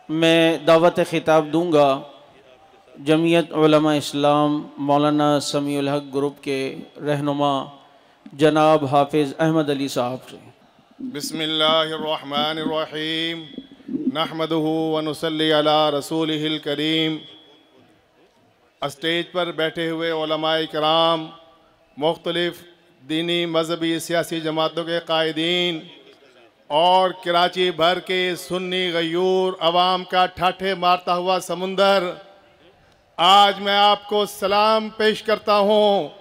मैं दावत खिताब दूँगा जमीयत उलमा इस्लाम मौलाना समीउल हक ग्रुप के रहनुमा जनाब हाफिज़ अहमद अली साहब से। बिस्मिल्लाहिर्रहमानिर्रहीम नहमदुहु व नुसल्ली अला रसूलिहिल करीम। स्टेज पर बैठे हुए उलमाए किराम, मुख्तलिफ दीनी मजहबी सियासी जमातों के कायदीन और कराची भर के सुन्नी गयूर अवाम का ठाठे मारता हुआ समुंदर, आज मैं आपको सलाम पेश करता हूँ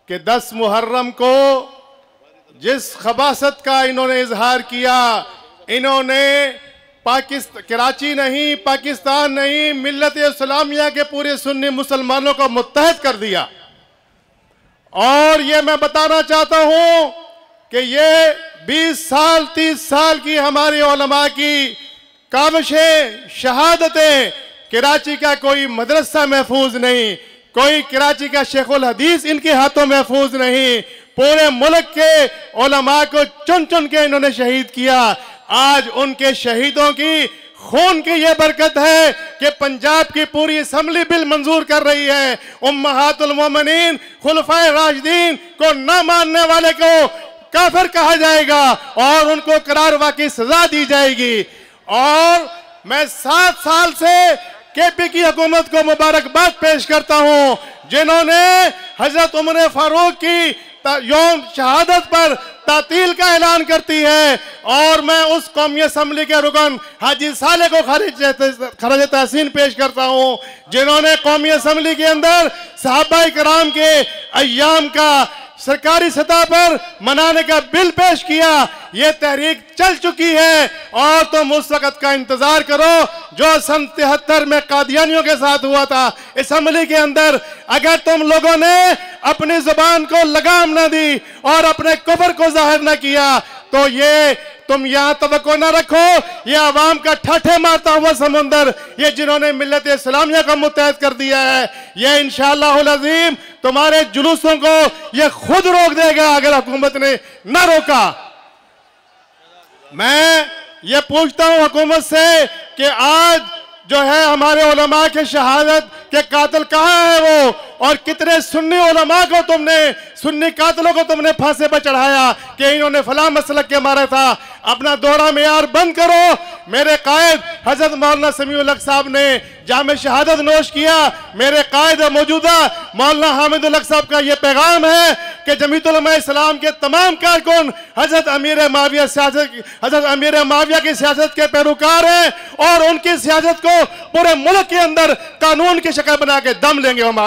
कि 10 मुहर्रम को जिस खबासत का इन्होंने इजहार किया, इन्होंने कराची नहीं, पाकिस्तान नहीं, मिल्लत इस्लामिया के पूरे सुन्नी मुसलमानों को मुत्तहद कर दिया। और ये मैं बताना चाहता हूँ कि ये 20 साल 30 साल की हमारी उलमा की काविशें, शहादतें, कराची का कोई मदरसा महफूज नहीं, कोई कराची का शेखुल हदीस इनके हाथों महफूज नहीं, पूरे मुल्क के उलमा को चुन चुन के इन्होंने शहीद किया। आज उनके शहीदों की खून की ये बरकत है कि पंजाब की पूरी असम्बली बिल मंजूर कर रही है। उम्महातुल मोमिनीन खुलफाए राशिदीन को न मानने वाले को काफिर कहा जाएगा और उनको करारवा की सजा दी जाएगी। और मैं 7 साल से केपी की हुकूमत को मुबारकबाद पेश करता हूं, जिन्होंने हजरत उमर फारूक की यौम शहादत पर तातील का ऐलान करती है। और मैं उस कौमी असम्बली के रुकन हाजी साले को खराज तहसीन पेश करता हूं, जिन्होंने कौमी असम्बली के अंदर सहाबाए किराम के अय्याम का सरकारी सतह पर मनाने का बिल पेश किया। ये तहरीक चल चुकी है और तुम उस वक्त का इंतजार करो जो सन 73 में कादियानियों के साथ हुआ था असम्बली के अंदर। अगर तुम लोगों ने अपनी जुबान को लगाम न दी और अपने कुफ्र को जाहिर न किया तो ये तुम यहाँ तवक्को न रखो। ये आवाम का ठाठे मारता हुआ समुंदर, ये जिन्होंने मिल्लत इस्लामिया को मुत्तहद कर दिया है, ये इंशाअल्लाहुल अज़ीम तुम्हारे जुलूसों को ये खुद रोक देगा अगर हुकूमत ने न रोका। मैं ये पूछता हूँ हुकूमत से कि आज जो है हमारे उलमा के शहादत के कातिल कहाँ है वो, और कितने सुन्नी उलमा को तुमने, सुन्नी कातिलों को तुमने फांसी पर चढ़ाया कि इन्होंने फला मसलक के मारा था। अपना दोहरा मेयार बंद करो। मेरे कायद हजरत मौलाना समीउल हक साहब ने जामे शहादत नोश किया। मेरे कायद मौजूदा मौलाना हामिदुल हक साहब का ये पैगाम है कि जमीयत उलमा इस्लाम के तमाम कारकुन हजरत अमीर माविया की सियासत के पैरोकार हैं और उनकी सियासत को पूरे मुल्क के अंदर कानून की शक्ल बना के दम लेंगे। हम